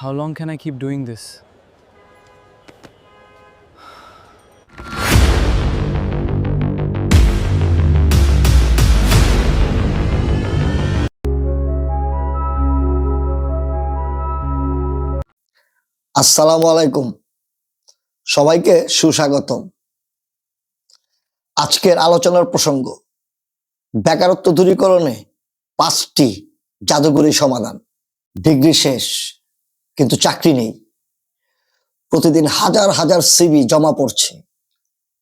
How long can I keep doing this? আসসালামু আলাইকুম, সবাইকে সুস্বাগতম। আজকের আলোচনার প্রসঙ্গ বেকারত্ব দূরীকরণে 5টি জাদুকরী সমাধান। ডিগ্রি শেষ কিন্তু চাকরি নেই, প্রতিদিন হাজার হাজার সিভি জমা পড়ছে,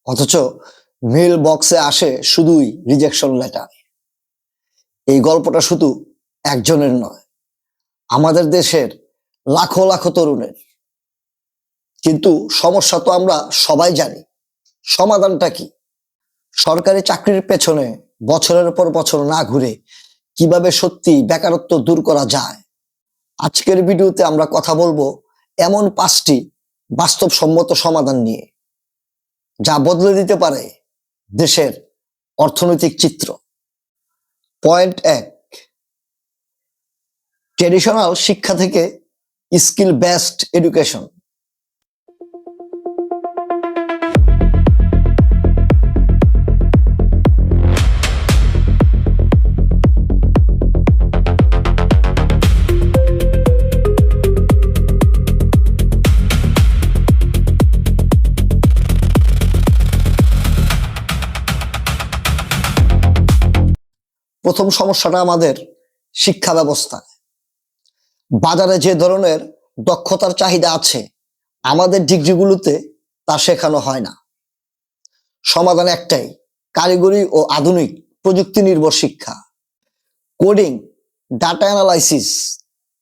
অথচ মেল বক্সে আসে শুধুই রিজেকশন লেটার। এই গল্পটা শুধু একজনের নয়, আমাদের দেশের লাখো লাখো তরুণের। কিন্তু সমস্যা তো আমরা সবাই জানি, সমাধানটা কি? সরকারি চাকরির পেছনে বছরের পর বছর না ঘুরে কিভাবে সত্যি বেকারত্ব দূর করা যায়, আজকের ভিডিওতে আমরা কথা বলবো এমন 5টি বাস্তবসম্মত সমাধান নিয়ে, যা বদলে দিতে পারে দেশের অর্থনৈতিক চিত্র। পয়েন্ট 1, ট্রেডিশনাল শিক্ষা থেকে স্কিল বেসড এডুকেশন। প্রথম সমস্যাটা আমাদের শিক্ষা ব্যবস্থা। বাজারে যে ধরনের দক্ষতার চাহিদা আছে, আমাদের ডিগ্রিগুলোতে তা শেখানো হয় না। সমাধান একটাই, কারিগরি ও আধুনিক প্রযুক্তি নির্ভর শিক্ষা। Coding, data analysis,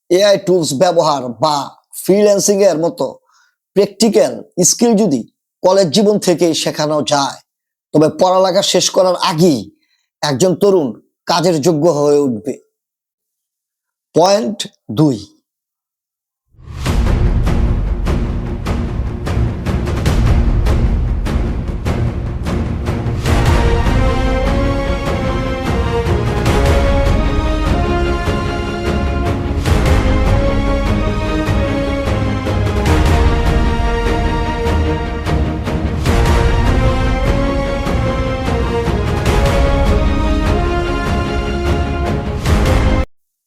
AI tools ব্যবহার বা ফ্রিল্যান্সিং এর মতো প্র্যাকটিক্যাল স্কিল যদি কলেজ জীবন থেকেই শেখানো যায়, তবে পড়ালেখা শেষ করার আগেই একজন তরুণ কাজের যোগ্য হয়ে উঠবে। পয়েন্ট 2,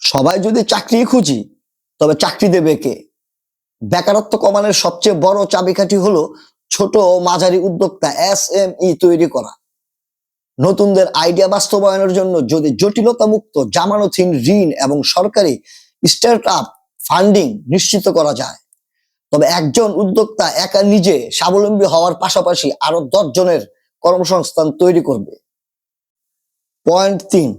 সবাই যদি চাকরি খুঁজি, তবে চাকরি দেবে কে? বেকারত্ব কমানোর সবচেয়ে বড় চাবিকাঠি হলো ছোট ও মাঝারি উদ্যোক্তা SME তৈরি করা। নতুনদের আইডিয়া বাস্তবায়নের জন্য যদি জটিলতা মুক্ত জামানতহীন ঋণ এবং সরকারি স্টার্ট আপ ফান্ডিং নিশ্চিত করা যায়, তবে একজন উদ্যোক্তা একা নিজে স্বাবলম্বী হওয়ার পাশাপাশি আরো 10 জনের কর্মসংস্থান তৈরি করবে। পয়েন্ট 3,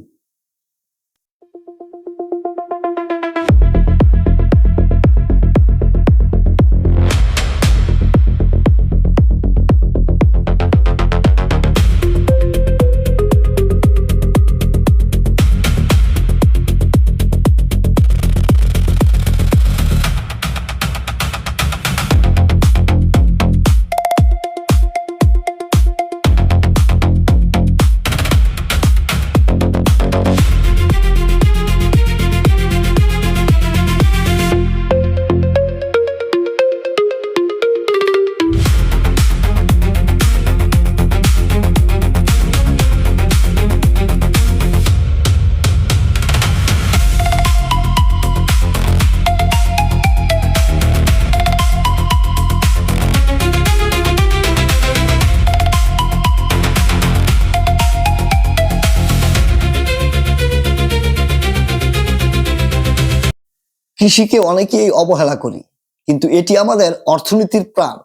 কৃষিকে অনেকেই অবহেলা করি, কিন্তু এটি আমাদের অর্থনীতির প্রাণ।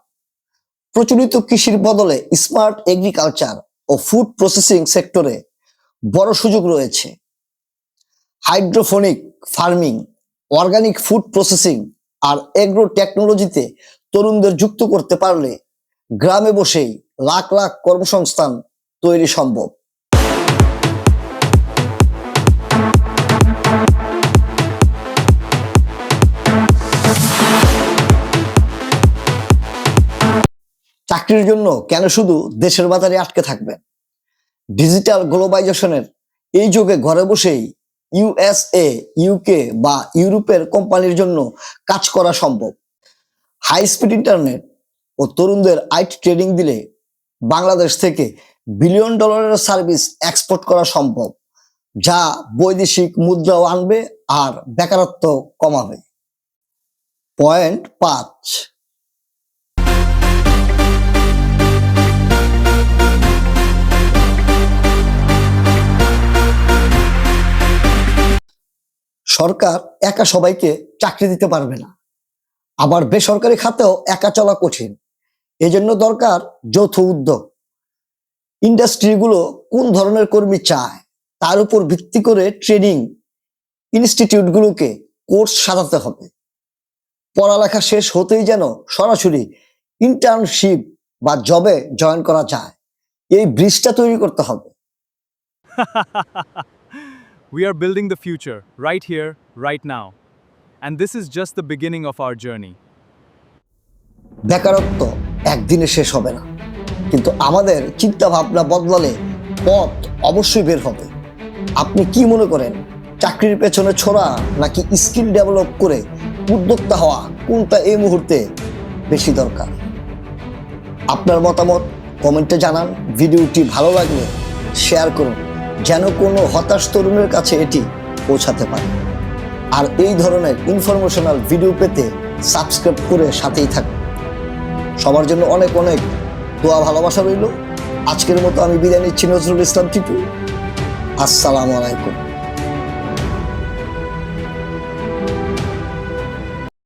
প্রচলিত কৃষির বদলে স্মার্ট এগ্রিকালচার ও ফুড প্রসেসিং সেক্টরে বড় সুযোগ রয়েছে। Hydroponic farming, organic food processing আর এগ্রো টেকনোলজিতে তরুণদের যুক্ত করতে পারলে গ্রামে বসেই লাখ লাখ কর্মসংস্থান তৈরি সম্ভব। চাকরির জন্য কেন শুধু দেশের বাজারে আটকে থাকবেন? ডিজিটাল গ্লোবালাইজেশনের এই যুগে ঘরে বসেই ইউএসএ, ইউকে বা ইউরোপের কোম্পানির জন্য কাজ করা সম্ভব। হাই স্পিড ইন্টারনেট ও তরুণদের আইটি ট্রেনিং দিলে বাংলাদেশ থেকে বিলিয়ন ডলারের সার্ভিস এক্সপোর্ট করা সম্ভব, যা বৈদেশিক মুদ্রাও আনবে আর বেকারত্ব কমাবে। পয়েন্ট 5, সরকার একা সবাইকে চাকরি দিতে পারবে না, আবার বেসরকারি খাতেও একা চলা কঠিন। এজন্য দরকার যৌথ উদ্যোগ। ইন্ডাস্ট্রিগুলো কোন ধরনের কর্মী চায় তার উপর ভিত্তি করে ট্রেনিং ইনস্টিটিউটগুলোকে কোর্স সাজাতে হবে। পড়ালেখা শেষ হতেই যেন সরাসরি ইন্টার্নশিপ বা জবে জয়েন করা যায়, এই ব্রিজটা তৈরি করতে হবে। We are building the future right here, right now. And this is just the beginning of our journey. বেকারত্ব একদিনে শেষ হবে না, কিন্তু আমাদের চিন্তা ভাবনা বদলালে পথ অবশ্যই বের হবে। আপনি কি মনে করেন, চাকরির পেছনে ছোড়া নাকি স্কিল ডেভেলপ করে উদ্যোক্তা হওয়া, কোনটা এই মুহূর্তে বেশি দরকার? আপনার মতামত কমেন্টে জানান। ভিডিওটি ভালো লাগলে শেয়ার করুন, যেন কোনো হতাশ তরুণের কাছে এটি পৌঁছাতে পারে। আর এই ধরনের ইনফরমেশনাল ভিডিও পেতে সাবস্ক্রাইব করে সাথেই থাকুন। সবার জন্য অনেক অনেক দোয়া, ভালোবাসা রইল। আজকের মতো আমি বিদায় নিচ্ছি। নজরুল ইসলাম টিপু। আসসালামু আলাইকুম।